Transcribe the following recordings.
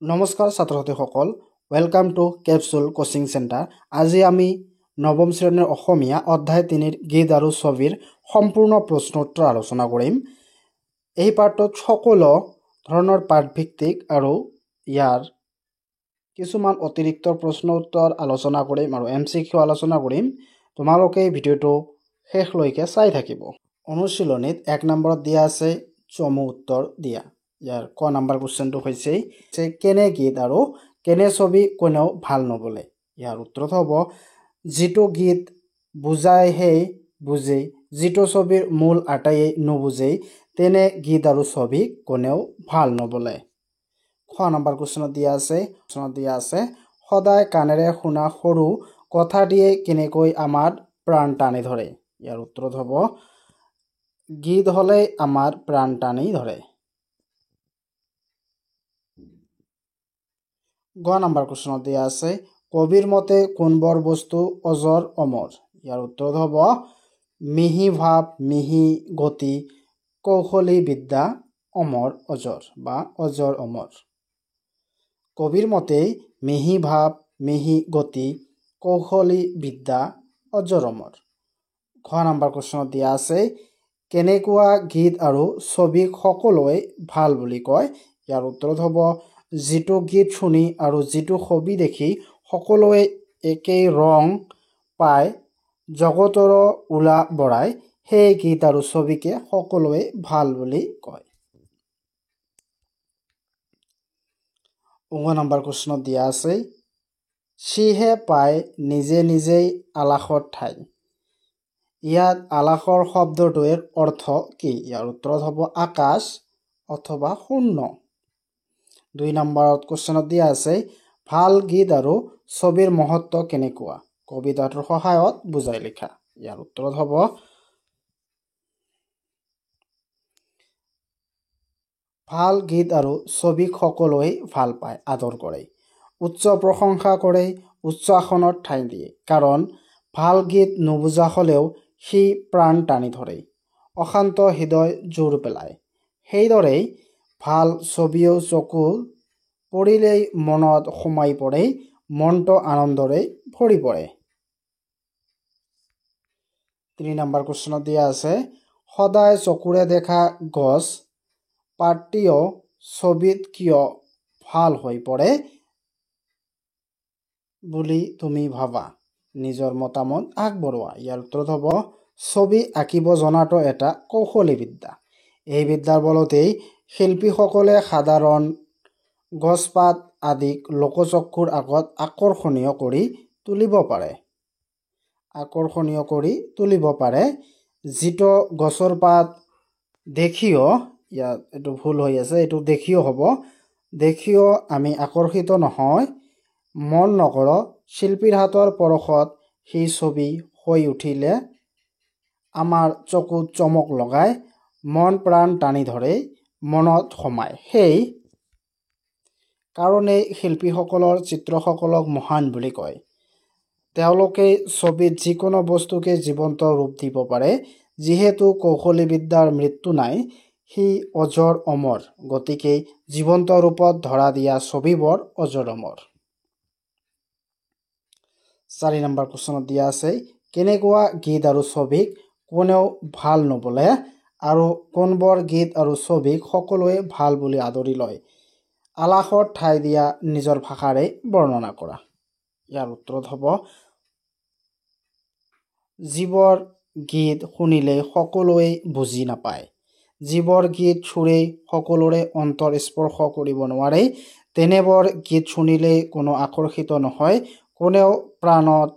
নমস্কাৰ ছাত্ৰ ছাত্ৰীসকল, welcome to capsule coaching centre. আজি আমি নৱম শ্ৰেণীৰ অসমীয়া অধ্যায় 3 গীত আৰু ছবিৰ সম্পূৰ্ণ প্ৰশ্নোত্তৰ আলোচনা কৰিম। এই পাঠটোত সকলো ধৰণৰ পাঠভিত্তিক আৰু ইয়াৰ কিছুমান অতিৰিক্ত প্ৰশ্ন উত্তৰ আলোচনা কৰিম আৰু MCQ আলোচনা কৰিম। তোমালোকে ভিডিঅ'টো শেষলৈকে চাই থাকিব। অনুশীলনীত 1 নম্বৰত দিয়া আছে চমু উত্তৰ দিয়া। ইয়াৰ ক নম্বৰ কুৱেশ্যনটো হৈছে কেনে গীত আৰু কেনে ছবি কোনেও ভাল নবলে। ইয়াৰ উত্তৰত হ'ব যিটো গীত বুজাই সেই বুজেই, যিটো ছবিৰ মূল আটাইয়ে নুবুজেই, তেনে গীত আৰু ছবি কোনেও ভাল নবলে। খ নম্বৰ কুৱেশ্যনত দিয়া আছে সদায় কাণেৰে শুনা সৰু কথাটিয়ে কেনেকৈ আমাৰ প্ৰাণ টানি ধৰে। ইয়াৰ উত্তৰত হ'ব গীত হ'লে আমাৰ প্ৰাণ টানি ধৰে। গ নম্বৰ কুৱেশ্যনত দিয়া আছে কবিৰ মতে কোনবোৰ বস্তু অজৰ অমৰ। ইয়াৰ উত্তৰত হ'ব মিহি ভাৱ, মিহি গতি, কৌশলী বিদ্যা, অমৰ অজৰ বা অজৰ অমৰ। কবিৰ মতে মিহি ভাৱ, মিহি গতি, কৌশলী বিদ্যা, অজৰ অমৰ। ঘ নম্বৰ কুৱেশ্যনত দিয়া আছে কেনেকুৱা গীত আৰু ছবিক সকলোৱে ভাল বুলি কয়। ইয়াৰ উত্তৰত হ'ব যিটো গীত শুনি আৰু যিটো ছবি দেখি সকলোৱে একেই ৰং পায়, জগতৰ উলা বঢ়ায়, সেই গীত আৰু ছবিকে সকলোৱে ভাল বুলি কয়। 9 নম্বৰ কুৱেশ্যনত দিয়া আছে সিহে পায় নিজে নিজেই আলাসৰ ঠাই। ইয়াত আলাসৰ শব্দটোৰ অৰ্থ কি? ইয়াৰ উত্তৰত হ'ব আকাশ অথবা শূন্য। 2 নম্বৰত কুৱেশ্যনত দিয়া আছে ভাল গীত আৰু ছবিৰ মহত্ব কেনেকুৱা? কবিতাটোৰ সহায়ত বুজাই লিখা। ইয়াৰ উত্তৰত হ'ব ভাল গীত আৰু ছবিক সকলোৱে ভাল পায়, আদৰ কৰে, উচ্চ প্ৰশংসা কৰে, উচ্চ আসনত ঠাই দিয়ে। কাৰণ ভাল গীত নুবুজা হ'লেও সি প্ৰাণ টানি ধৰে, অশান্ত হৃদয় জোৰ পেলায়। সেইদৰেই ভাল ছবিও চকু পৰিলেই মনত সোমাই পৰে, মনটো আনন্দৰে ভৰি পৰে। 3 নম্বৰ কুৱেশ্যনত দিয়া আছে সদায় চকুৰে দেখা গছ পাতটিও ছবিত কিয় ভাল হৈ পৰে বুলি তুমি ভাবা? নিজৰ মতামত আগবঢ়োৱা। ইয়াৰ উত্তৰত হ'ব ছবি আঁকিব জনাটো এটা কৌশলী বিদ্যা। এই বিদ্যাৰ বলতেই শিল্পীসকলে সাধাৰণ গছপাত আদিক লোকচক্ষুৰ আগত আকৰ্ষণীয় কৰি তুলিব পাৰে। যিটো গছৰ পাত দেখিও, ইয়াত এইটো ভুল হৈ আছে, এইটো দেখিও হ'ব, দেখিও আমি আকৰ্ষিত নহয়, মন নকৰোঁ, শিল্পীৰ হাতৰ পৰশত সেই ছবি হৈ উঠিলে আমাৰ চকুত চমক লগাই, মন প্ৰাণ টানি ধৰে, মনত সোমায়। সেই কাৰণেই শিল্পীসকলৰ চিত্ৰসকলক মহান বুলি কয়। তেওঁলোকে ছবিত যিকোনো বস্তুকে জীৱন্ত ৰূপ দিব পাৰে। যিহেতু কৌশলী বিদ্যাৰ মৃত্যু নাই, সি অজৰ অমৰ, গতিকে জীৱন্ত ৰূপত ধৰা দিয়া ছবিবোৰ অজৰ অমৰ। 4 নম্বৰ কুৱেশ্যনত দিয়া আছে কেনেকুৱা গীত আৰু ছবিক কোনেও ভাল নবলে আৰু কোনবোৰ গীত আৰু ছবিক সকলোৱে ভাল বুলি আদৰি লয়। আলাসত ঠাই দিয়া নিজৰ ভাষাৰে বৰ্ণনা কৰা। ইয়াৰ উত্তৰত হ'ব যিবোৰ গীত শুনিলে সকলোৱে বুজি নাপায়, যিবোৰ গীত সুৰে সকলোৰে অন্তৰ স্পৰ্শ কৰিব নোৱাৰে, তেনেবোৰ গীত শুনিলে কোনো আকৰ্ষিত নহয়, কোনেও প্ৰাণত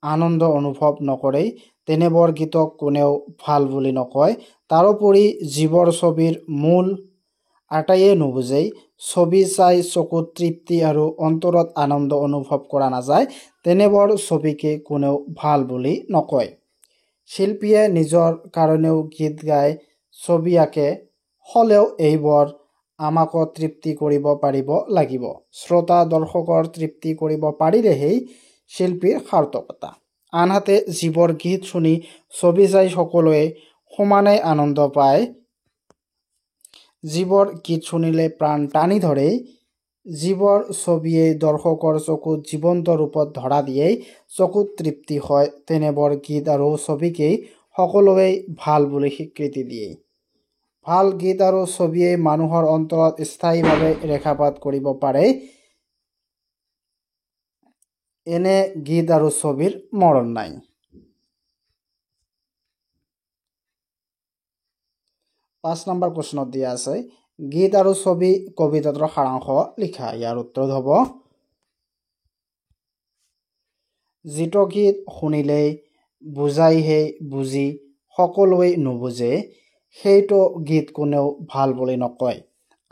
আনন্দ অনুভৱ নকৰে, তেনেবোৰ গীতক কোনেও ভাল বুলি নকয়। তাৰোপৰি যিবোৰ ছবিৰ মূল আটাইয়ে নুবুজেই, ছবি চাই চকুত তৃপ্তি আৰু অন্তৰত আনন্দ অনুভৱ কৰা নাযায়, তেনেবোৰ ছবিকে কোনেও ভাল বুলি নকয়। শিল্পীয়ে নিজৰ কাৰণেও গীত গাই ছবি আঁকে, হ'লেও এইবোৰ আমাকো তৃপ্তি কৰিব পাৰিব লাগিব। শ্ৰোতা দৰ্শকৰ তৃপ্তি কৰিব পাৰিলেহে শিল্পীৰ সাৰ্থকতা। আনহাতে যিবোৰ গীত শুনি ছবি চাই সকলোৱে সমানে আনন্দ পায়, যিবোৰ গীত শুনিলে প্ৰাণ টানি ধৰে, যিবোৰ ছবিয়ে দৰ্শকৰ চকুত জীৱন্ত ৰূপত ধৰা দিয়েই চকুত তৃপ্তি হয় তেনেবোৰ গীত আৰু ছবিকেই সকলোৱে ভাল বুলি স্বীকৃতি দিয়ে। ভাল গীত আৰু ছবিয়ে মানুহৰ অন্তৰত স্থায়ীভাৱে ৰেখাপাত কৰিব পাৰে। এনে গীত আৰু ছবিৰ মৰণ নাই। 5 নম্বৰ প্ৰশ্নত দিয়া আছে গীত আৰু ছবি কবিতাটোৰ সাৰাংশ লিখা। ইয়াৰ উত্তৰ হ'ব যিটো গীত শুনিলেই বুজাইহে বুজি সকলোৱে নুবুজে সেইটো গীত কোনেও ভাল বুলি নকয়।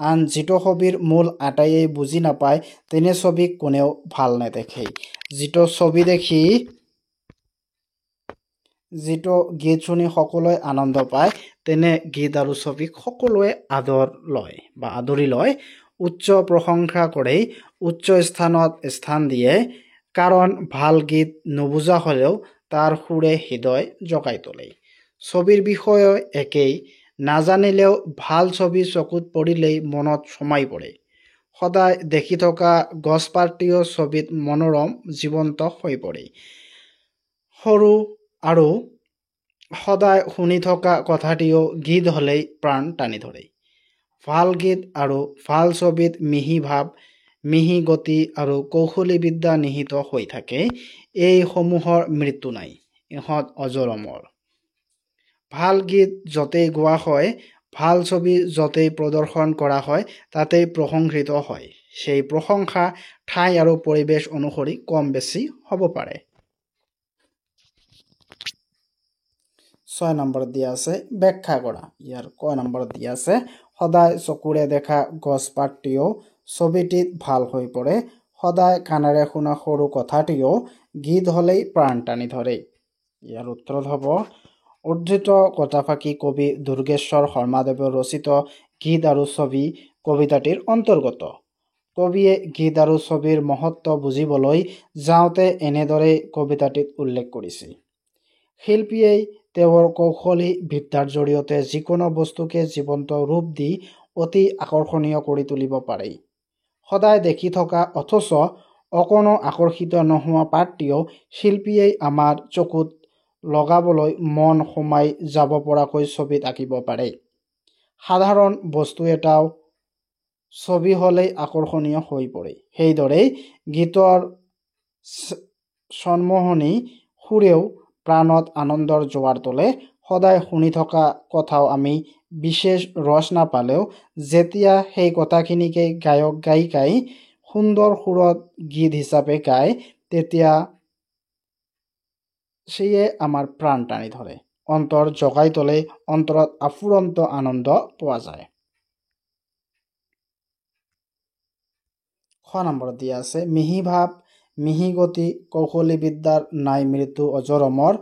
আন যিটো ছবিৰ মূল আটাইয়ে বুজি নাপায় তেনে ছবিক কোনেও ভাল নেদেখে। যিটো ছবি দেখি যিটো গীত শুনি সকলোৱে আনন্দ পায় তেনে গীত আৰু ছবিক সকলোৱে আদৰি লয়, উচ্চ প্ৰশংসা কৰি উচ্চ স্থানত স্থান দিয়ে। কাৰণ ভাল গীত নুবুজা হ'লেও তাৰ সুৰে হৃদয় জগাই তোলে। ছবিৰ বিষয়ে একেই, নাজানিলেও ভাল ছবি চকুত পৰিলেই মনত সোমাই পৰে। সদায় দেখি থকা গছপাতটিও ছবিত মনোৰম জীৱন্ত হৈ পৰে। সৰু আৰু সদায় শুনি থকা কথাটিও গীত হ'লেই প্ৰাণ টানি ধৰে। ভাল গীত আৰু ভাল ছবিত মিহি ভাৱ, মিহি গতি আৰু কৌশলী বিদ্যা নিহিত হৈ থাকে। এইসমূহৰ মৃত্যু নাই, ইহঁত অজৰ অমৰ। ভাল গীত য'তেই গোৱা হয়, ভাল ছবি য'তেই প্ৰদৰ্শন কৰা হয় তাতেই প্ৰশংসিত হয়। সেই প্ৰশংসা ঠাই আৰু পৰিৱেশ অনুসৰি কম বেছি হ'ব পাৰে। 6 নম্বৰত দিয়া আছে ব্যাখ্যা কৰা। ইয়াৰ ক নম্বৰত দিয়া আছে সদায় চকুৰে দেখা গছপাতটিও ছবিটিত ভাল হৈ পৰে। সদায় কাণেৰে শুনা সৰু কথাটিও গীত হ'লেই প্ৰাণ টানি ধৰে। ইয়াৰ উত্তৰত হ'ব উদ্ধৃত কথাফাকি কবি দুৰ্গেশ্বৰ শৰ্মাদেৱৰ ৰচিত গীত আৰু ছবি কবিতাটিৰ অন্তৰ্গত। কবিয়ে গীত আৰু ছবিৰ মহত্ব বুজিবলৈ যাওঁতে এনেদৰে কবিতাটিত উল্লেখ কৰিছে। শিল্পীয়ে তেওঁৰ কৌশলী বিদ্যাৰ জৰিয়তে যিকোনো বস্তুকে জীৱন্ত ৰূপ দি অতি আকৰ্ষণীয় কৰি তুলিব পাৰে। সদায় দেখি থকা অথচ অকণো আকৰ্ষিত নোহোৱা পাতটিও শিল্পীয়ে আমাৰ চকুত লগাবলৈ মন সোমাই যাব পৰাকৈ ছবিত আঁকিব পাৰে। সাধাৰণ বস্তু এটাও ছবি হ'লেই আকৰ্ষণীয় হৈ পৰে। সেইদৰেই গীতৰ চনমোহনী সুৰেও প্ৰাণত আনন্দৰ জোৱাৰ তোলে। সদায় শুনি থকা কথাও আমি বিশেষ ৰস নাপালেও যেতিয়া সেই কথাখিনিকে গায়ক গায়িকাই সুন্দৰ সুৰত গীত হিচাপে গায় তেতিয়া সেয়ে আমাৰ প্ৰাণ টানি ধৰে, অন্তৰ জগাই তোলে, অন্তৰত আফুৰন্ত আনন্দ পোৱা যায়। 6 নম্বৰত দিয়া আছে মিহি ভাৱ, মিহি গতি, কৌশলী বিদ্যাৰ নাই মৃত্যু অজৰ অমৰ।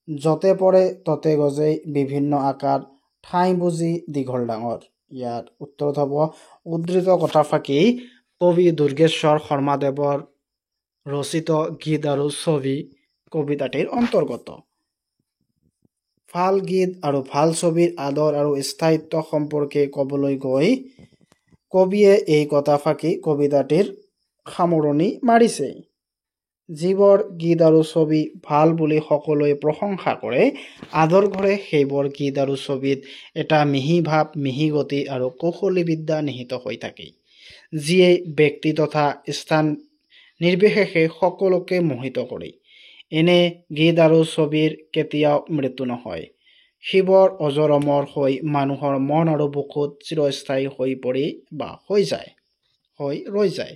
য'তে পৰে ততে গজে বিভিন্ন আকাৰ, ঠাই বুজি দীঘল ডাঙৰ। ইয়াত উত্তৰত হ'ব উদ্ধৃত কথাফাকি কবি দুৰ্গেশ্বৰ শৰ্মাদেৱৰ ৰচিত গীত আৰু ছবি কবিতাটিৰ অন্তৰ্গত। ভাল গীত আৰু ভাল ছবিৰ আদৰ আৰু স্থায়িত্ব সম্পৰ্কে ক'বলৈ গৈ কবিয়ে এই কথাফাকি কবিতাটিৰ সামৰণি মাৰিছে। যিবোৰ গীত আৰু ছবি ভাল বুলি সকলোৱে প্ৰশংসা কৰে, আদৰ কৰে, সেইবোৰ গীত আৰু ছবিত এটা মিহি ভাৱ, মিহি গতি আৰু কৌশলী বিদ্যা নিহিত হৈ থাকে, যিয়ে ব্যক্তি তথা স্থান নিৰ্বিশেষে সকলোকে মোহিত কৰে। এনে গীত আৰু ছবিৰ কেতিয়াও মৃত্যু নহয়। সেইবোৰ অজৰ অমৰ হৈ মানুহৰ মন আৰু বুকুত চিৰস্থায়ী হৈ পৰি বা ৰৈ যায়।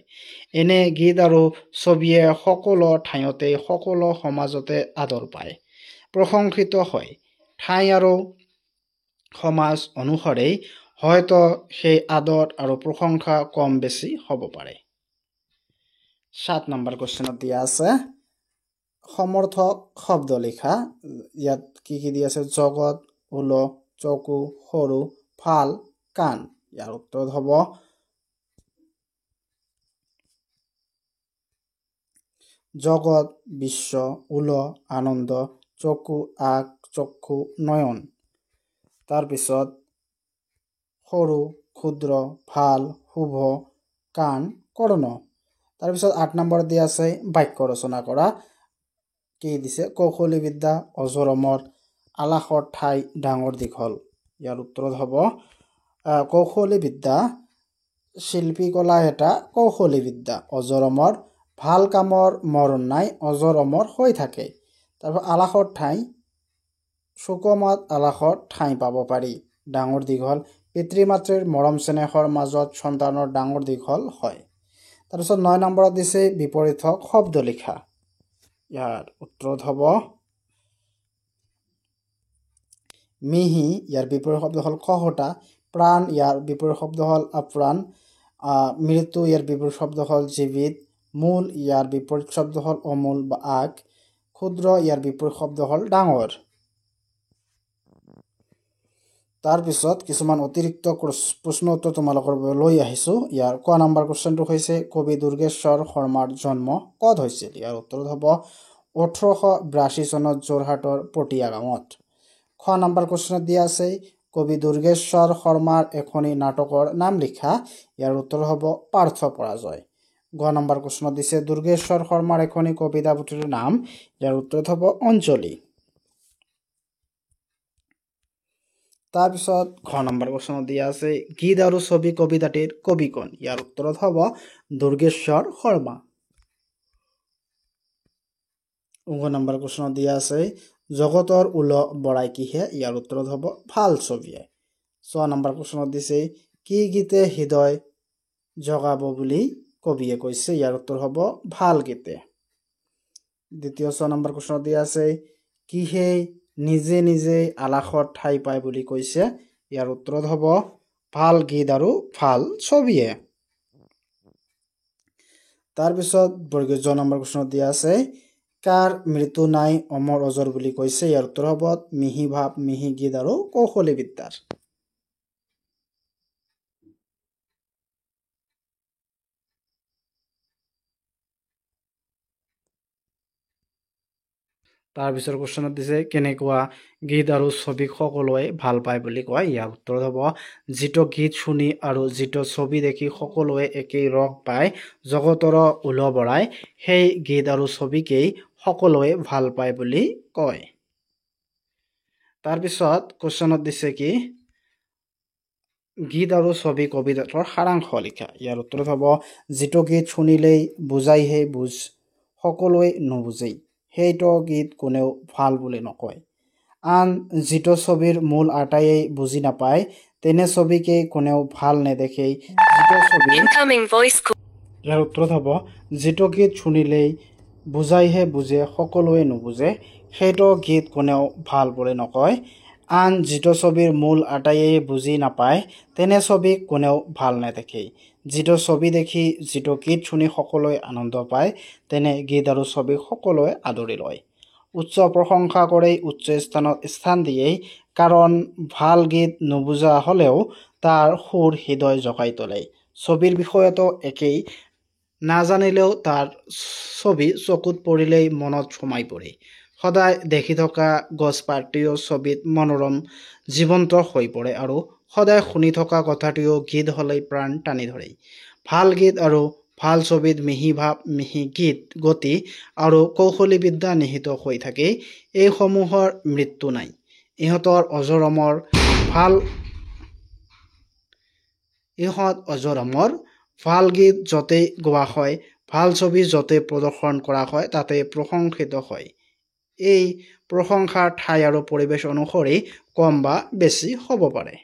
এনে গীত আৰু ছবিয়ে সকলো ঠাইতে সকলো সমাজতে আদৰ পায়, প্ৰশংসিত হয়। ঠাই আৰু সমাজ অনুসাৰেই হয়তো সেই আদৰ আৰু প্ৰশংসা কম বেছি হ'ব পাৰে। 7 নম্বৰ কুৱেশ্যনত দিয়া আছে সমৰ্থক শব্দ লিখা। ইয়াত কি দিয়া আছে জগত, উল, চকু, সৰু, ভাল, কাণ। ইয়াৰ উত্তৰত হ'ব জগত, বিশ্ব, উল, আনন্দ, চকু, আগ, চক্ষু, নয়ন। তাৰপিছত সৰু, ক্ষুদ্ৰ, ভাল, শুভ, কাণ কৰ্ণ তাৰপিছত 8 নম্বৰ দিয়া আছে বাক্য ৰচনা কৰা কি দিছে কৌশলী বিদ্যা অজৰ অমৰ আলাসৰ ঠাই ডাঙৰ দীঘল ইয়াৰ উত্তৰত হ'ব কৌশলী বিদ্যা শিল্পী কলা এটা কৌশলী বিদ্যা অজৰ অমৰ ভাল কামৰ মৰণ নাই অজৰ অমৰ হৈ থাকে তাৰপৰ আলাসৰ ঠাই সুকমত আলাসৰ ঠাই পাব পাৰি ডাঙৰ দীঘল পিতৃ মাতৃৰ মৰম চেনেহৰ মাজত সন্তানৰ ডাঙৰ দীঘল হয় তাৰপিছত 9 নম্বৰত দিছে বিপৰীতক শব্দ লিখা ইয়াৰ উত্তৰত হ'ব মিহি ইয়াৰ বিপৰীত শব্দ হ'ল খহটা প্ৰাণ ইয়াৰ বিপৰীত শব্দ হ'ল অপ্ৰাণ মৃত্যু ইয়াৰ বিপৰীত শব্দ হ'ল জীৱিত মূল ইয়াৰ বিপৰীত শব্দ হ'ল অমূল বা আগ ক্ষুদ্ৰ ইয়াৰ বিপৰীত শব্দ হ'ল ডাঙৰ তাৰ পিছত কিছুমান অতিৰিক্ত প্ৰশ্ন উত্তৰ তোমালোকৰ বাবে লৈ আহিছো ইয়াৰ ক নম্বৰ কোশ্চেনটো হৈছে কবি দুৰ্গেশ্বৰ শৰ্মাৰ জন্ম কত হৈছিল ইয়াৰ উত্তৰত হ'ব 1882 চনত যোৰহাটৰ পটিয়া গাঁৱত খ নম্বৰ কোশ্চেনত দিয়া আছে কবি দুৰ্গেশ্বৰ শৰ্মাৰ এখনি নাটকৰ নাম লিখা ইয়াৰ উত্তৰ হ'ব পাৰ্থ পৰাজয় গ নম্বৰ কোশ্চনত দিছে দুৰ্গেশ্বৰ শৰ্মাৰ এখনি কবিতা পুথিৰ নাম ইয়াৰ উত্তৰত হ'ব অঞ্জলি তাৰ পিছত ঘ নম্বৰ কোশ্চনত দিয়া আছে গীত আৰু ছবি কবিতাটিৰ কবি কোন ইয়াৰ উত্তৰত হ'ব দুৰ্গেশ্বৰ শৰ্মা গ নম্বৰ কোশ্চনত দিয়া আছে জগতৰ উল বৰাই কিহে ইয়াৰ উত্তৰত হ'ব ভাল ছবিয়ে 6 নম্বৰ কোশ্চনত দিছে কি গীতে হৃদয় জগাব বুলি কবিয়ে কৈছে ইয়াৰ উত্তৰ হ'ব ভাল গীতে দ্বিতীয় 6 নম্বৰ কোশ্চনত দিয়া আছে কিহে নিজে নিজে আলাসৰ ঠাই পায় বুলি কৈছে ইয়াৰ উত্তৰত হ'ব ভাল গীত আৰু ভাল ছবিয়ে তাৰ পিছত বৰ্গীয় নম্বৰ কোশ্চনত দিয়া আছে কাৰ মৃত্যু নাই অমৰ অজৰ বুলি কৈছে ইয়াৰ উত্তৰ হ'ব মিহি ভাৱ মিহি গীত আৰু কৌশলী বিদ্যাৰ তাৰ পিছৰ কোশ্চনত দিছে কেনেকুৱা গীত আৰু ছবি সকলোৱে ভাল পায় বুলি কয় ইয়াৰ উত্তৰত হ'ব যিটো গীত শুনি আৰু যিটো ছবি দেখি সকলোৱে একেই ৰস পায় জগতৰ উল বৰাই সেই গীত আৰু ছবিকেই সকলোৱে ভাল পায় বুলি কয় তাৰ পিছত কোশ্চনত দিছে কি গীত আৰু ছবি কবিতাৰ সাৰাংশ লিখা ইয়াৰ উত্তৰত হ'ব যিটো গীত শুনিলেই বুজাইহে বুজ সকলোৱে নুবুজেই সেইটো গীত কোনেও ভাল বুলি নকয় আন যিটো ছবিৰ মূল আটাইয়ে বুজি নাপায় তেনে ছবিকে কোনেও ভাল নেদেখেই যিটো ছবি ইয়াৰ উত্তৰত হ'ব যিটো গীত শুনিলেই বুজাইহে বুজে সকলোৱে নুবুজে সেইটো গীত কোনেও ভাল বুলি নকয় আন যিটো ছবিৰ মূল আটাইয়ে বুজি নাপায় তেনে ছবি কোনেও ভাল নেদেখেই যিটো ছবি দেখি যিটো গীত শুনি সকলোৱে আনন্দ পায় তেনে গীত আৰু ছবি সকলোৱে আদৰি লয় উচ্চ প্ৰশংসা কৰি উচ্চ স্থানত স্থান দিয়েই কাৰণ ভাল গীত নুবুজা হলেও তাৰ সুৰ হৃদয় জগাই তোলে ছবিৰ বিষয়তো একেই নাজানিলেও তাৰ ছবি চকুত পৰিলেই মনত সোমাই পৰে সদায় দেখি থকা গছ পাতটিও ছবিত মনোৰম জীৱন্ত হৈ পৰে আৰু সদায় শুনি থকা কথাটিও গীত হলেই প্ৰাণ টানি ধৰে ভাল গীত আৰু ভাল ছবিত মিহি ভাৱ মিহি গীত গতি আৰু কৌশলী বিদ্যা নিহিত হৈ থাকে এই সমূহৰ মৃত্যু নাই ইহঁতৰ অজৰ অমৰ ভাল গীত য'তে গোৱা হয় ভাল ছবি য'তে প্ৰদৰ্শন কৰা হয় তাতে প্ৰশংসিত হয় এই প্ৰশংসাৰ ঠাই আৰু পৰিবেশ অনুসৰি কম বা বেছি হ'ব পাৰে